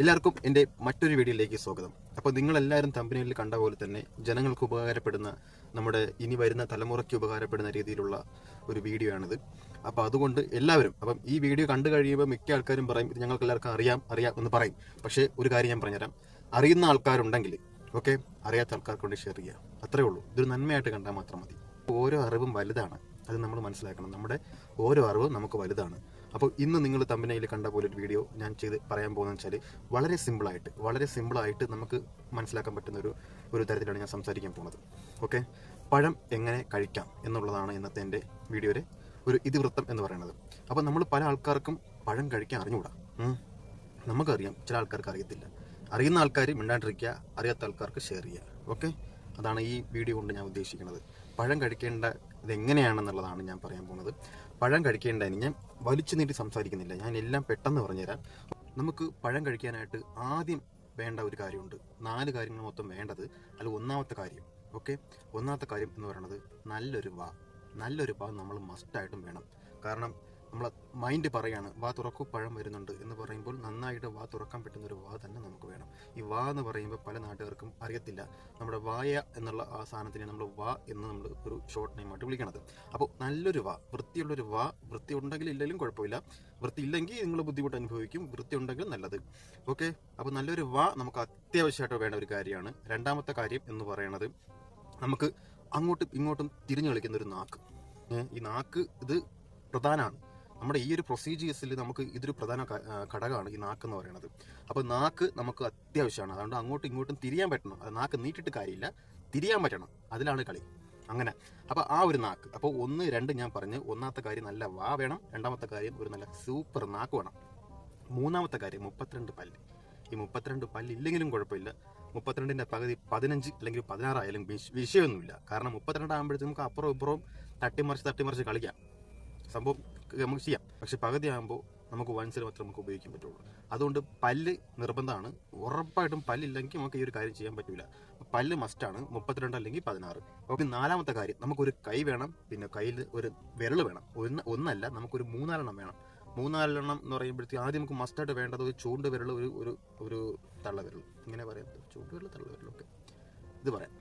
എല്ലാവർക്കും എൻ്റെ മറ്റൊരു വീഡിയോയിലേക്ക് സ്വാഗതം. അപ്പോൾ നിങ്ങളെല്ലാവരും തമ്പനയിൽ കണ്ട പോലെ തന്നെ ജനങ്ങൾക്ക് ഉപകാരപ്പെടുന്ന, നമ്മുടെ ഇനി വരുന്ന തലമുറയ്ക്ക് ഉപകാരപ്പെടുന്ന രീതിയിലുള്ള ഒരു വീഡിയോ ആണിത്. അപ്പോൾ അതുകൊണ്ട് എല്ലാവരും ഈ വീഡിയോ കണ്ടു കഴിയുമ്പോൾ മിക്ക ആൾക്കാരും പറയും ഇത് ഞങ്ങൾക്ക് എല്ലാവർക്കും അറിയാം എന്ന് പറയും. പക്ഷേ ഒരു കാര്യം ഞാൻ പറഞ്ഞുതരാം, അറിയുന്ന ആൾക്കാരുണ്ടെങ്കിൽ ഓക്കെ, അറിയാത്ത ആൾക്കാർക്ക് കൊണ്ട് ഷെയർ ചെയ്യുക, അത്രേ ഉള്ളൂ. ഇതൊരു നന്മയായിട്ട് കണ്ടാൽ മാത്രം മതി. ഓരോ അറിവും വലുതാണ്, അത് നമ്മൾ മനസ്സിലാക്കണം. നമ്മുടെ ഓരോ അറിവും നമുക്ക് വലുതാണ്. അപ്പോൾ ഇന്ന് നിങ്ങൾ തമ്പനയിൽ കണ്ട പോലെ ഒരു വീഡിയോ ഞാൻ ചെയ്ത് പറയാൻ പോകുന്നതെന്ന് വെച്ചാൽ വളരെ സിമ്പിളായിട്ട് നമുക്ക് മനസ്സിലാക്കാൻ പറ്റുന്ന ഒരു തരത്തിലാണ് ഞാൻ സംസാരിക്കാൻ പോകുന്നത്. ഓക്കെ, പഴം എങ്ങനെ കഴിക്കാം എന്നുള്ളതാണ് ഇന്നത്തെ എൻ്റെ വീഡിയോയുടെ ഒരു ഇതിവൃത്തം എന്ന് പറയുന്നത്. അപ്പോൾ നമ്മൾ പല ആൾക്കാർക്കും പഴം കഴിക്കാൻ അറിഞ്ഞുകൂടാ. നമുക്കറിയാം, ചില ആൾക്കാർക്ക് അറിയത്തില്ല. അറിയുന്ന ആൾക്കാർ മിണ്ടാണ്ടിരിക്കുക, അറിയാത്ത ആൾക്കാർക്ക് ഷെയർ ചെയ്യുക. ഓക്കെ, അതാണ് ഈ വീഡിയോ കൊണ്ട് ഞാൻ ഉദ്ദേശിക്കുന്നത്. പഴം കഴിക്കേണ്ട ഇതെങ്ങനെയാണെന്നുള്ളതാണ് ഞാൻ പറയാൻ പോകുന്നത്. പഴം കഴിക്കേണ്ടതിന് ഞാൻ വലിച്ചു നീട്ടി സംസാരിക്കുന്നില്ല, ഞാൻ എല്ലാം പെട്ടെന്ന് പറഞ്ഞുതരാം. നമുക്ക് പഴം കഴിക്കാനായിട്ട് ആദ്യം വേണ്ട ഒരു കാര്യമുണ്ട്. 4 കാര്യങ്ങൾ മൊത്തം വേണ്ടത്. അതിൽ ഒന്നാമത്തെ കാര്യം എന്ന് പറയുന്നത് നല്ലൊരു വാ നമ്മൾ മസ്റ്റായിട്ടും വേണം. കാരണം നമ്മളെ മൈൻഡ് പറയാണ് വാ തുറക്കൂ പഴം വരുന്നുണ്ട് എന്ന് പറയുമ്പോൾ നന്നായിട്ട് വാ തുറക്കാൻ പറ്റുന്ന ഒരു വാ തന്നെ നമുക്ക് വേണം. ഈ വാ എന്ന് പറയുമ്പോൾ പല നാട്ടുകാർക്കും അറിയത്തില്ല. നമ്മുടെ വായ എന്നുള്ള ആ സാധനത്തിനെ നമ്മൾ വാ എന്ന് നമ്മൾ ഒരു ഷോർട്ട് നെയിമായിട്ട് വിളിക്കണത്. അപ്പോൾ നല്ലൊരു വാ, വൃത്തിയുള്ളൊരു വാ, വൃത്തി ഉണ്ടെങ്കിൽ ഇല്ലെങ്കിലും കുഴപ്പമില്ല, വൃത്തി ഇല്ലെങ്കിൽ നിങ്ങൾ ബുദ്ധിമുട്ട് അനുഭവിക്കും, വൃത്തി ഉണ്ടെങ്കിൽ നല്ലത്. ഓക്കെ, അപ്പോൾ നല്ലൊരു വാ നമുക്ക് അത്യാവശ്യമായിട്ട് വേണ്ട ഒരു കാര്യമാണ്. രണ്ടാമത്തെ കാര്യം എന്ന് പറയുന്നത് നമുക്ക് അങ്ങോട്ടും ഇങ്ങോട്ടും തിരിഞ്ഞു കളിക്കുന്ന ഒരു നാക്ക്. ഈ നാക്ക് ഇത് പ്രധാനമാണ്. നമ്മുടെ ഈ ഒരു പ്രൊസീജിയേഴ്സിൽ നമുക്ക് ഇതൊരു പ്രധാന ഘടകമാണ് ഈ നാക്ക് എന്ന് പറയുന്നത്. അപ്പോൾ നാക്ക് നമുക്ക് അത്യാവശ്യമാണ്. അതുകൊണ്ട് അങ്ങോട്ടും ഇങ്ങോട്ടും തിരിയാൻ പറ്റണം. അത് നാക്ക് നീട്ടിട്ട് കാര്യമില്ല, തിരിയാൻ പറ്റണം, അതിലാണ് കളി. അങ്ങനെ അപ്പോൾ ആ ഒരു നാക്ക്. അപ്പോൾ 1, 2 ഞാൻ പറഞ്ഞു. ഒന്നാമത്തെ കാര്യം നല്ല വാ വേണം. രണ്ടാമത്തെ കാര്യം ഒരു നല്ല സൂപ്പർ നാക്ക് വേണം. മൂന്നാമത്തെ കാര്യം 32 പല്ല്. ഈ 32 പല്ല് ഇല്ലെങ്കിലും കുഴപ്പമില്ല. 32ന്റെ പകുതി 15 അല്ലെങ്കിൽ 16 ആയാലും വിഷയമൊന്നുമില്ല. കാരണം 32 ആകുമ്പോഴത്തേക്കും നമുക്ക് അപ്പുറവും ഇപ്പുറവും തട്ടിമറിച്ച് കളിക്കാം, സംഭവം നമുക്ക് ചെയ്യാം. പക്ഷെ പകുതി ആകുമ്പോൾ നമുക്ക് വൺസിൽ മാത്രമേ നമുക്ക് ഉപയോഗിക്കാൻ പറ്റുള്ളൂ. അതുകൊണ്ട് പല്ല് നിർബന്ധമാണ്. ഉറപ്പായിട്ടും പല്ലില്ലെങ്കിൽ നമുക്ക് ഈ ഒരു കാര്യം ചെയ്യാൻ പറ്റില്ല. പല്ല് മസ്റ്റാണ്. 32 അല്ലെങ്കിൽ 16. അപ്പോൾ നാലാമത്തെ കാര്യം നമുക്കൊരു കൈ വേണം. പിന്നെ കയ്യിൽ ഒരു വിരൽ വേണം. ഒന്നല്ല, നമുക്കൊരു 3-4 വേണം. 3-4 എന്ന് പറയുമ്പോഴത്തേക്ക് ആദ്യം നമുക്ക് മസ്റ്റായിട്ട് വേണ്ടത് ഒരു ചൂണ്ട് വിരൽ, ഒരു തള്ളവിരൽ, ഇങ്ങനെ പറയാം, ചൂണ്ടുവിരൽ തള്ളവിരൽ. ഓക്കെ, ഇത് പറയാം.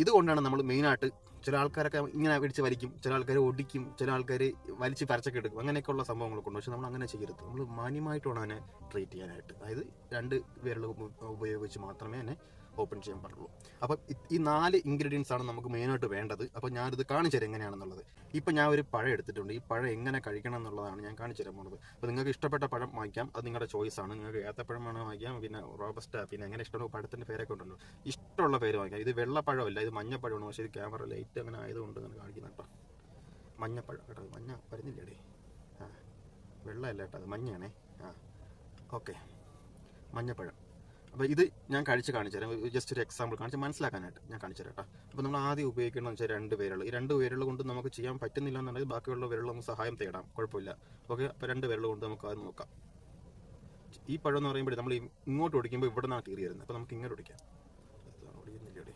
ഇതുകൊണ്ടാണ് നമ്മൾ മെയിനായിട്ട്, ചില ആൾക്കാരൊക്കെ ഇങ്ങനെ പിടിച്ച് വലിക്കും, ചില ആൾക്കാർ ഒടിക്കും, ചില ആൾക്കാർ വലിച്ച് പരച്ചൊക്കെ എടുക്കും, അങ്ങനെയൊക്കെയുള്ള സംഭവങ്ങളൊക്കെ ഉണ്ട്. പക്ഷെ നമ്മൾ അങ്ങനെ ചെയ്യരുത്. നമ്മൾ മാന്യമായിട്ട് വേണം അതിനെ ട്രീറ്റ് ചെയ്യാനായിട്ട്. അതായത് 2 വിരൽ ഉപയോഗിച്ച് മാത്രമേ അതിനെ ഓപ്പൺ ചെയ്യാൻ പാടുള്ളൂ. അപ്പം ഈ 4 ഇൻഗ്രീഡിയൻസ് ആണ് നമുക്ക് മെയിനായിട്ട് വേണ്ടത്. അപ്പോൾ ഞാനിത് കാണിച്ചു തരാം എങ്ങനെയാണെന്നുള്ളത്. ഇപ്പം ഞാൻ ഒരു പഴം എടുത്തിട്ടുണ്ട്. ഈ പഴം എങ്ങനെ കഴിക്കണം എന്നുള്ളതാണ് ഞാൻ കാണിച്ചു തരാൻ പോകുന്നത്. അപ്പോൾ നിങ്ങൾക്ക് ഇഷ്ടപ്പെട്ട പഴം വാങ്ങിക്കാം, അത് നിങ്ങളുടെ ചോയ്സാണ്. നിങ്ങൾക്ക് ഏത്തപ്പഴം വേണം വാങ്ങിക്കാം, പിന്നെ റോബസ്റ്റ, പിന്നെ എങ്ങനെ ഇഷ്ടമുള്ള പഴത്തിൻ്റെ പേരൊക്കെ ഉണ്ടല്ലോ, ഇഷ്ടമുള്ള പേര് വാങ്ങിക്കാം. ഇത് വെള്ളപ്പഴമല്ല, ഇത് മഞ്ഞപ്പഴമാണ്. പക്ഷേ ഇത് ക്യാമറ ലൈറ്റ് അങ്ങനെ ആയതുകൊണ്ട് അങ്ങനെ കാണിക്കുന്ന കേട്ടോ. മഞ്ഞപ്പഴം കേട്ടോ, മഞ്ഞ വരുന്നില്ലേടേ? വെള്ളമല്ല കേട്ടോ, അത് മഞ്ഞയാണേ. ഓക്കെ, മഞ്ഞപ്പഴം. അപ്പോൾ ഇത് ഞാൻ കാണിച്ചു തരാം. ജസ്റ്റ് ഒരു എക്സാമ്പിൾ കാണിച്ച് മനസ്സിലാക്കാനായിട്ട് ഞാൻ കാണിച്ചു തരാം കേട്ടോ. അപ്പോൾ നമ്മൾ ആദ്യം ഉപയോഗിക്കണമെന്ന് വെച്ചാൽ 2 വിരൽ. ഈ 2 വിരൽ കൊണ്ട് നമുക്ക് ചെയ്യാൻ പറ്റുന്നില്ല എന്നുണ്ടെങ്കിൽ ബാക്കിയുള്ള വിരൽ നമുക്ക് സഹായം തേടാം, കുഴപ്പമില്ല. ഓക്കെ, അപ്പോൾ 2 വിരൽ കൊണ്ട് നമുക്ക് അത് നോക്കാം. ഈ പഴം എന്ന് പറയുമ്പോൾ നമ്മൾ ഇങ്ങോട്ട് ഒടിക്കുമ്പോൾ ഇവിടെ നിന്നാണ് കീറി വരുന്നത്. അപ്പോൾ നമുക്ക് ഇങ്ങനെ ഒടിക്കാം. ഒടിക്കുന്നില്ലേ?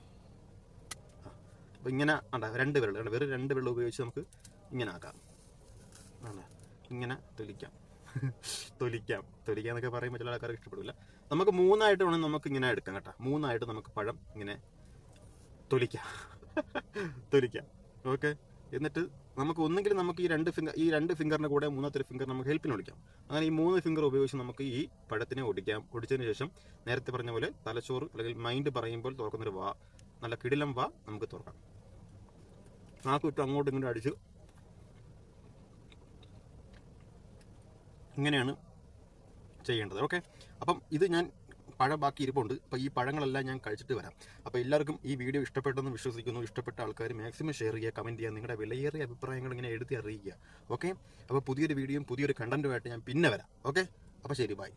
അപ്പോൾ ഇങ്ങനെ 2 വിരൽ, വെറും 2 വിരൽ ഉപയോഗിച്ച് നമുക്ക് ഇങ്ങനെ ആക്കാം. ഇങ്ങനെ തൊലിക്കാന്നൊക്കെ പറയുമ്പോൾ ചില ആൾക്കാർക്ക് ഇഷ്ടപ്പെടില്ല. നമുക്ക് 3 ആയിട്ട് വേണം നമുക്ക് ഇങ്ങനെ എടുക്കാം കേട്ടോ. 3 ആയിട്ട് നമുക്ക് പഴം ഇങ്ങനെ തൊലിക്കാം. ഓക്കെ, എന്നിട്ട് നമുക്ക് ഒന്നെങ്കിലും നമുക്ക് ഈ 2 ഫിംഗറിൻ്റെ കൂടെ 3ാമത്തെ ഫിംഗർ നമുക്ക് ഹെൽപ്പിന് ഒടിക്കാം. അങ്ങനെ ഈ 3 ഫിംഗർ ഉപയോഗിച്ച് നമുക്ക് ഈ പഴത്തിനെ ഒടിക്കാം. ഒടിച്ചതിന് ശേഷം നേരത്തെ പറഞ്ഞ പോലെ തലച്ചോറ് അല്ലെങ്കിൽ മൈൻഡ് പറയുമ്പോൾ തുറക്കുന്നൊരു വാ, നല്ല കിടിലം വാ നമുക്ക് തുറക്കാം. നാക്ക് വിട്ട് അങ്ങോട്ടും ഇങ്ങോട്ടും അടിച്ച് ഇങ്ങനെയാണ് ചെയ്യേണ്ടത്. ഓക്കെ, അപ്പം ഇത് ഞാൻ പഴം ബാക്കി ഇരിപ്പുണ്ട്. അപ്പോൾ ഈ പഴങ്ങളെല്ലാം ഞാൻ കഴിച്ചിട്ട് വരാം. അപ്പോൾ എല്ലാവർക്കും ഈ വീഡിയോ ഇഷ്ടപ്പെട്ടെന്ന് വിശ്വസിക്കുന്നു. ഇഷ്ടപ്പെട്ട ആൾക്കാർ മാക്സിമം ഷെയർ ചെയ്യുക, കമൻറ്റ് ചെയ്യുക, നിങ്ങളുടെ വിലയേറിയ അഭിപ്രായങ്ങൾ ഇങ്ങനെ എഴുതി അറിയിക്കുക. ഓക്കെ, അപ്പോൾ പുതിയൊരു വീഡിയോയും പുതിയൊരു കണ്ടന്റുമായിട്ട് ഞാൻ പിന്നെ വരാം. ഓക്കെ, അപ്പോൾ ശരി, ബൈ.